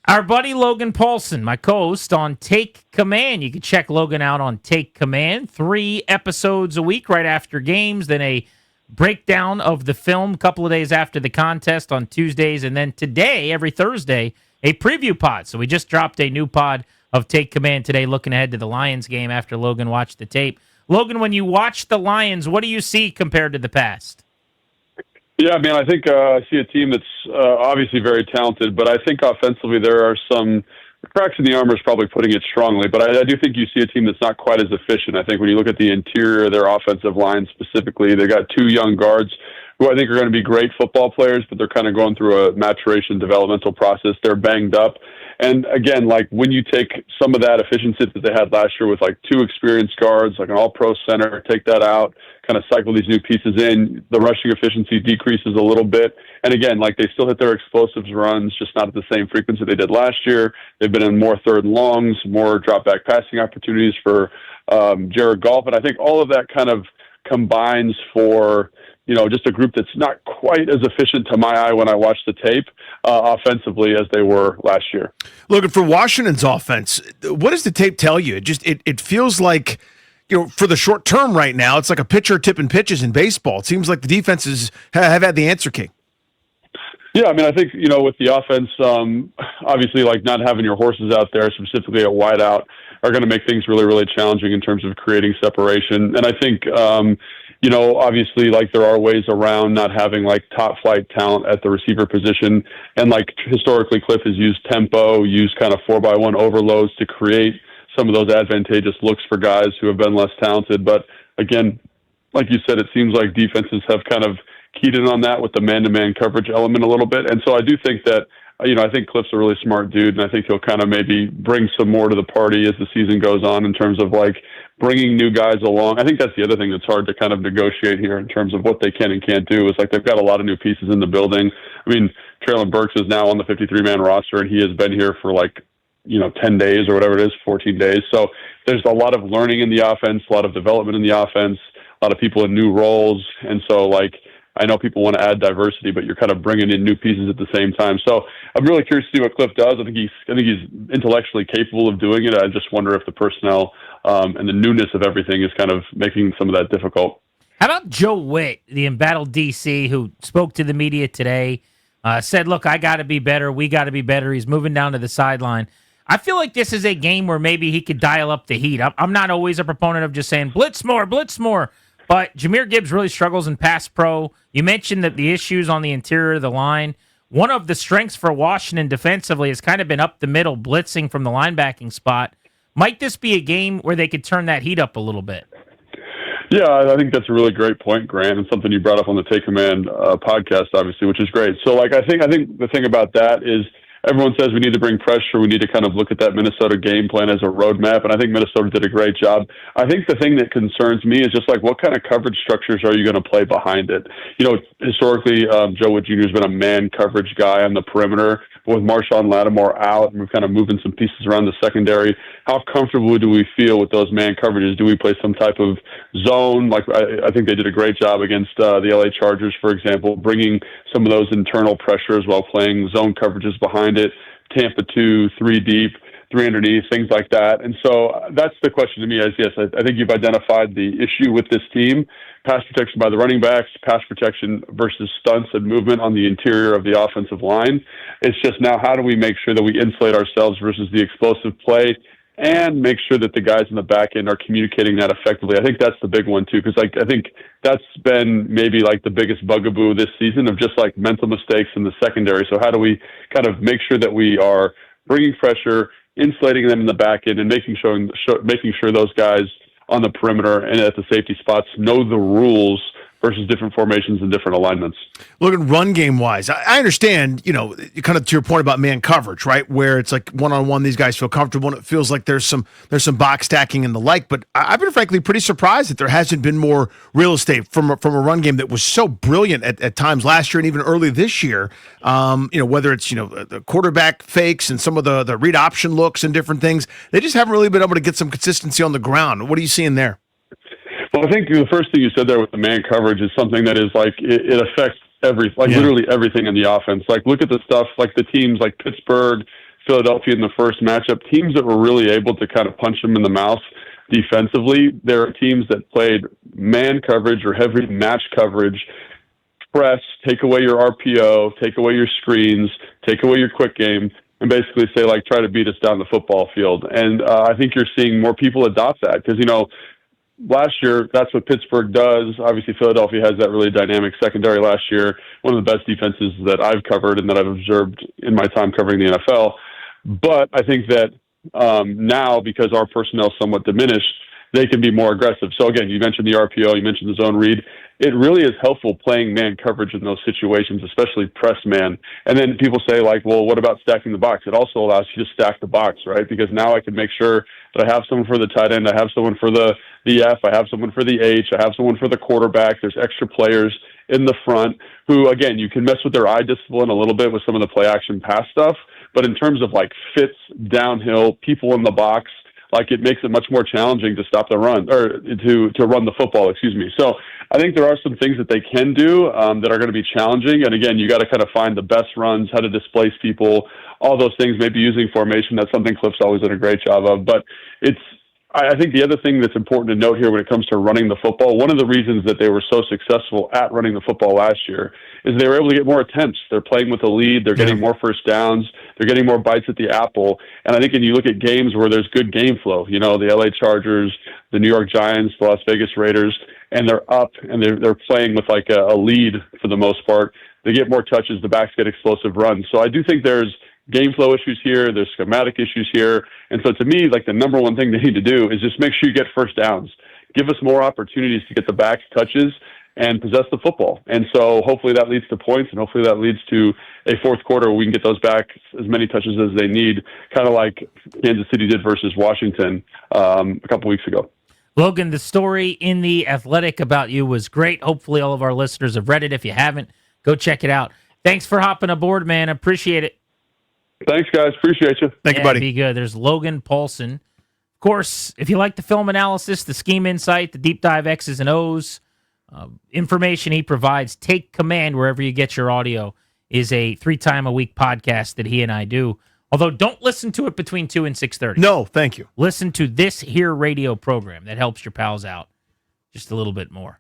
Our buddy Logan Paulsen, my co-host on Take Command. You can check Logan out on Take Command. 3 episodes a week right after games, then a breakdown of the film a couple of days after the contest on Tuesdays, and then today, every Thursday, a preview pod. So we just dropped a new pod of Take Command today, looking ahead to the Lions game after Logan watched the tape. Logan, when you watch the Lions, what do you see compared to the past? Yeah, man, I think I see a team that's obviously very talented, but I think offensively there are some cracks in the armor is probably putting it strongly, but I do think you see a team that's not quite as efficient. I think when you look at the interior of their offensive line specifically, they got 2 young guards who I think are going to be great football players, but they're kind of going through a maturation developmental process. They're banged up. And again, like when you take some of that efficiency that they had last year with like 2 experienced guards, like an all-pro center, take that out, kind of cycle these new pieces in, the rushing efficiency decreases a little bit. And again, like they still hit their explosives runs, just not at the same frequency they did last year. They've been in more third and longs, more drop back passing opportunities for Jared Goff. And I think all of that kind of combines for, just a group that's not quite as efficient to my eye when I watch the tape offensively as they were last year. Logan, for Washington's offense, what does the tape tell you? It feels like, for the short term right now, it's like a pitcher tipping pitches in baseball. It seems like the defenses have had the answer key. Yeah, I mean, I think, with the offense, obviously, like not having your horses out there, specifically at wideout, are going to make things really, really challenging in terms of creating separation. And I think, obviously, like there are ways around not having like top flight talent at the receiver position. And like historically, Cliff has used tempo, used kind of 4x1 overloads to create some of those advantageous looks for guys who have been less talented. But again, like you said, it seems like defenses have kind of keyed in on that with the man-to-man coverage element a little bit. And so I do think that, I think Cliff's a really smart dude, and I think he'll kind of maybe bring some more to the party as the season goes on in terms of like bringing new guys along. I think that's the other thing that's hard to kind of negotiate here in terms of what they can and can't do is like they've got a lot of new pieces in the building. I mean, Traylon Burks is now on the 53-man roster, and he has been here for like 10 days or whatever it is, 14 days. So there's a lot of learning in the offense, a lot of development in the offense, a lot of people in new roles. And so like, I know people want to add diversity, but you're kind of bringing in new pieces at the same time. So I'm really curious to see what Cliff does. I think he's intellectually capable of doing it. I just wonder if the personnel and the newness of everything is kind of making some of that difficult. How about Joe Witt, the embattled DC, who spoke to the media today, said, look, I got to be better. We got to be better. He's moving down to the sideline. I feel like this is a game where maybe he could dial up the heat. I'm not always a proponent of just saying blitz more, but Jahmyr Gibbs really struggles in pass pro. You mentioned that the issues on the interior of the line. One of the strengths for Washington defensively has kind of been up the middle, blitzing from the linebacking spot. Might this be a game where they could turn that heat up a little bit? Yeah, I think that's a really great point, Grant, and something you brought up on the Take Command podcast, obviously, which is great. So, like, I think the thing about that is everyone says we need to bring pressure. We need to kind of look at that Minnesota game plan as a roadmap, and I think Minnesota did a great job. I think the thing that concerns me is just like what kind of coverage structures are you going to play behind it? Historically, Joe Wood Jr. has been a man coverage guy on the perimeter. But with Marshawn Lattimore out, and we're kind of moving some pieces around the secondary, how comfortable do we feel with those man coverages? Do we play some type of zone? Like I think they did a great job against the LA Chargers, for example, bringing some of those internal pressures while playing zone coverages behind it. Tampa 2, 3 deep, 3 underneath, things like that. And so that's the question to me is, yes, I think you've identified the issue with this team. Pass protection by the running backs, pass protection versus stunts and movement on the interior of the offensive line. It's just now how do we make sure that we insulate ourselves versus the explosive play and make sure that the guys in the back end are communicating that effectively. I think that's the big one, too, because I think that's been maybe like the biggest bugaboo this season of just like mental mistakes in the secondary. So how do we kind of make sure that we are bringing pressure, insulating them in the back end, and making sure those guys on the perimeter and at the safety spots know the rules versus different formations and different alignments. Look at run game wise. I understand, kind of to your point about man coverage, right? Where it's like one-on-one, these guys feel comfortable and it feels like there's some box stacking and the like. But I've been frankly pretty surprised that there hasn't been more real estate from a run game that was so brilliant at times last year and even early this year. Whether it's, the quarterback fakes and some of the read option looks and different things, they just haven't really been able to get some consistency on the ground. What are you seeing there? Well, I think the first thing you said there with the man coverage is something that is like it affects literally everything in the offense. Like look at the stuff like the teams like Pittsburgh, Philadelphia in the first matchup, teams that were really able to kind of punch them in the mouth defensively. There are teams that played man coverage or heavy match coverage, press, take away your RPO, take away your screens, take away your quick game, and basically say, like, try to beat us down the football field. And I think you're seeing more people adopt that because, last year, that's what Pittsburgh does. Obviously, Philadelphia has that really dynamic secondary last year, one of the best defenses that I've covered and that I've observed in my time covering the NFL. But I think that now, because our personnel is somewhat diminished, they can be more aggressive. So, again, you mentioned the RPO, you mentioned the zone read. It really is helpful playing man coverage in those situations, especially press man. And then people say, like, well, what about stacking the box? It also allows you to stack the box, right? Because now I can make sure that I have someone for the tight end, I have someone for the F, I have someone for the H, I have someone for the quarterback. There's extra players in the front who, again, you can mess with their eye discipline a little bit with some of the play action pass stuff. But in terms of, like, fits, downhill, people in the box, like, it makes it much more challenging to stop the run or to run the football, excuse me. So I think there are some things that they can do that are going to be challenging. And again, you got to kind of find the best runs, how to displace people, all those things, maybe using formation. That's something Cliff's always done a great job of. But I think the other thing that's important to note here when it comes to running the football, one of the reasons that they were so successful at running the football last year is they were able to get more attempts. They're playing with the lead. They're getting more first downs. They're getting more bites at the apple. And I think when you look at games where there's good game flow, the LA Chargers, the New York Giants, the Las Vegas Raiders, and they're up and they're playing with like a lead for the most part, they get more touches. The backs get explosive runs. So I do think there's game flow issues here. There's schematic issues here. And so to me, like, the number one thing they need to do is just make sure you get first downs. Give us more opportunities to get the backs touches and possess the football. And so hopefully that leads to points, and hopefully that leads to a fourth quarter where we can get those back as many touches as they need, kind of like Kansas City did versus Washington a couple weeks ago. Logan, the story in The Athletic about you was great. Hopefully all of our listeners have read it. If you haven't, go check it out. Thanks for hopping aboard, man. Appreciate it. Thanks, guys. Appreciate you. Thank you, buddy. Be good. There's Logan Paulsen. Of course, if you like the film analysis, the scheme insight, the deep dive X's and O's, information he provides, Take Command wherever you get your audio is a 3-time-a-week podcast that he and I do. Although don't listen to it between 2 and 6:30. No, thank you. Listen to this here radio program that helps your pals out just a little bit more.